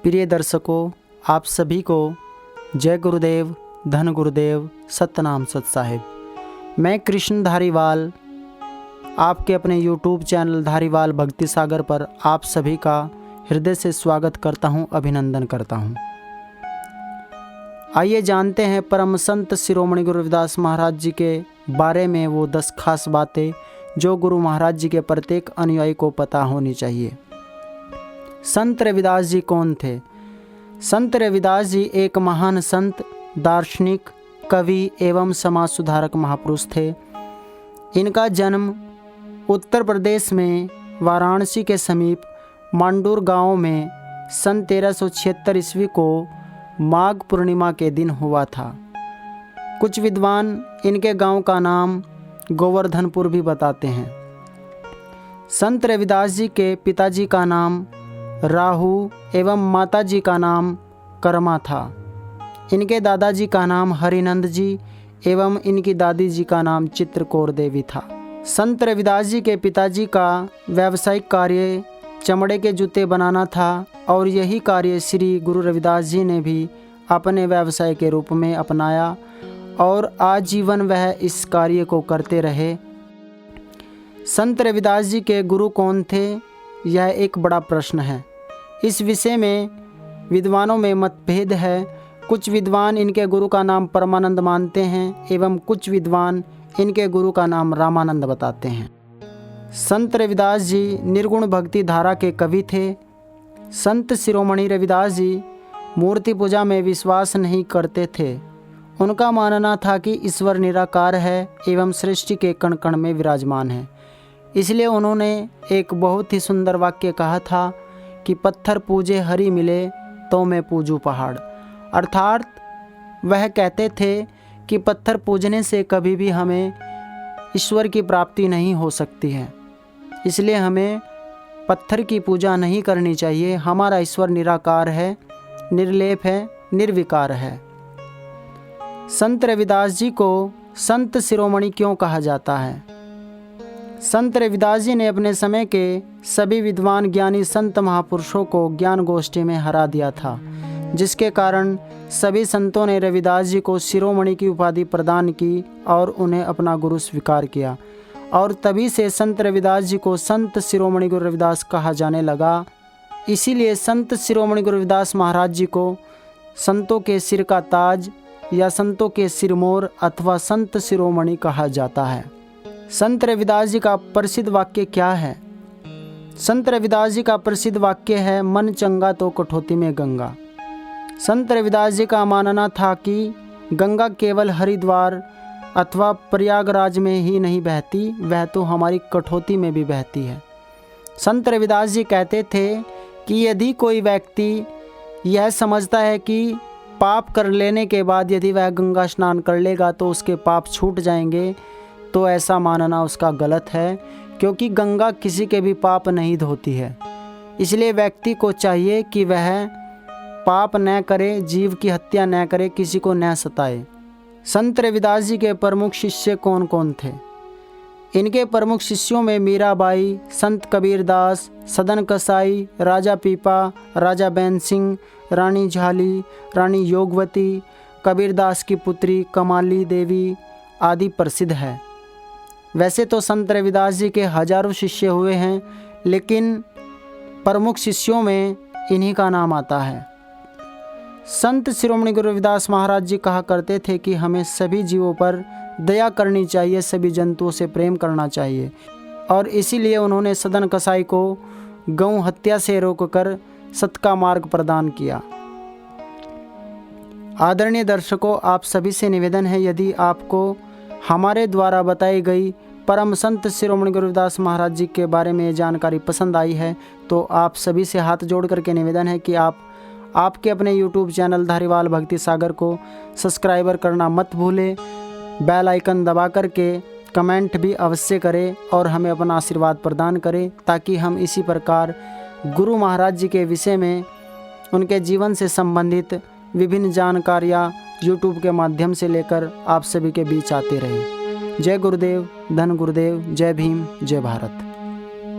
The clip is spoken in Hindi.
प्रिय दर्शकों, आप सभी को जय गुरुदेव, धन गुरुदेव, सतनाम सत साहिब। मैं कृष्ण धारीवाल आपके अपने YouTube चैनल धारीवाल भक्ति सागर पर आप सभी का हृदय से स्वागत करता हूं, अभिनंदन करता हूं। आइए जानते हैं परम संत शिरोमणि गुरु रविदास महाराज जी के बारे में वो 10 खास बातें जो गुरु महाराज जी के प्रत्येक अनुयायी को पता होनी चाहिए। संत रविदास जी कौन थे? संत रविदास जी एक महान संत, दार्शनिक, कवि एवं समाज सुधारक महापुरुष थे। इनका जन्म उत्तर प्रदेश में वाराणसी के समीप मांडूर गांव में सन 1376 ईस्वी को माघ पूर्णिमा के दिन हुआ था। कुछ विद्वान इनके गांव का नाम गोवर्धनपुर भी बताते हैं। संत रविदास जी के पिताजी का नाम राहु एवं माताजी का नाम कर्मा था। इनके दादाजी का नाम हरिनंद जी एवं इनकी दादी जी का नाम चित्रकौर देवी था। संत रविदास जी के पिताजी का व्यावसायिक कार्य चमड़े के जूते बनाना था और यही कार्य श्री गुरु रविदास जी ने भी अपने व्यवसाय के रूप में अपनाया और आजीवन वह इस कार्य को करते रहे। संत रविदास जी के गुरु कौन थे, यह एक बड़ा प्रश्न है। इस विषय में विद्वानों में मतभेद है। कुछ विद्वान इनके गुरु का नाम परमानंद मानते हैं एवं कुछ विद्वान इनके गुरु का नाम रामानंद बताते हैं। संत रविदास जी निर्गुण भक्ति धारा के कवि थे। संत शिरोमणि रविदास जी मूर्ति पूजा में विश्वास नहीं करते थे। उनका मानना था कि ईश्वर निराकार है एवं सृष्टि के कण कण में विराजमान है। इसलिए उन्होंने एक बहुत ही सुंदर वाक्य कहा था कि पत्थर पूजे हरि मिले तो मैं पूजूं पहाड़। अर्थात वह कहते थे कि पत्थर पूजने से कभी भी हमें ईश्वर की प्राप्ति नहीं हो सकती है, इसलिए हमें पत्थर की पूजा नहीं करनी चाहिए। हमारा ईश्वर निराकार है, निर्लेप है, निर्विकार है। संत रविदास जी को संत शिरोमणि क्यों कहा जाता है? संत रविदास जी ने अपने समय के सभी विद्वान ज्ञानी संत महापुरुषों को ज्ञान गोष्ठी में हरा दिया था, जिसके कारण सभी संतों ने रविदास जी को शिरोमणि की उपाधि प्रदान की और उन्हें अपना गुरु स्वीकार किया। और तभी से संत रविदास जी को संत शिरोमणि गुरु रविदास कहा जाने लगा। इसीलिए संत शिरोमणि गुरु रविदास महाराज जी को संतों के सिर का ताज या संतों के सिरमौर अथवा संत शिरोमणि कहा जाता है। संत रविदास जी का प्रसिद्ध वाक्य क्या है? संत रविदास जी का प्रसिद्ध वाक्य है, मन चंगा तो कठौती में गंगा। संत रविदास जी का मानना था कि गंगा केवल हरिद्वार अथवा प्रयागराज में ही नहीं बहती, वह तो हमारी कठौती में भी बहती है। संत रविदास जी कहते थे कि यदि कोई व्यक्ति यह समझता है कि पाप कर लेने के बाद यदि वह गंगा स्नान कर लेगा तो उसके पाप छूट जाएंगे, तो ऐसा मानना उसका गलत है, क्योंकि गंगा किसी के भी पाप नहीं धोती है। इसलिए व्यक्ति को चाहिए कि वह पाप न करे, जीव की हत्या न करे, किसी को न सताए। संत रविदास जी के प्रमुख शिष्य कौन कौन थे? इनके प्रमुख शिष्यों में मीराबाई, संत कबीरदास, सदन कसाई, राजा पीपा, राजा बैन सिंह, रानी झाली, रानी योगवती, कबीरदास की पुत्री कमाली देवी आदि प्रसिद्ध है। वैसे तो संत रविदास जी के हजारों शिष्य हुए हैं, लेकिन प्रमुख शिष्यों में इन्हीं का नाम आता है। संत शिरोमणि गुरु रविदास महाराज जी कहा करते थे कि हमें सभी जीवों पर दया करनी चाहिए, सभी जंतुओं से प्रेम करना चाहिए, और इसीलिए उन्होंने सदन कसाई को गौ हत्या से रोककर सत का मार्ग प्रदान किया। आदरणीय दर्शकों, आप सभी से निवेदन है, यदि आपको हमारे द्वारा बताई गई परम संत शिरोमणि गुरु रविदास महाराज जी के बारे में जानकारी पसंद आई है तो आप सभी से हाथ जोड़ करके निवेदन है कि आपके अपने YouTube चैनल धारीवाल भक्ति सागर को सब्सक्राइबर करना मत भूलें। बेल आइकन दबा करके कमेंट भी अवश्य करें और हमें अपना आशीर्वाद प्रदान करें, ताकि हम इसी प्रकार गुरु महाराज जी के विषय में, उनके जीवन से संबंधित विभिन्न जानकारियाँ YouTube के माध्यम से लेकर आप सभी के बीच आते रहें। जय गुरुदेव, धन गुरुदेव, जय भीम, जय भारत।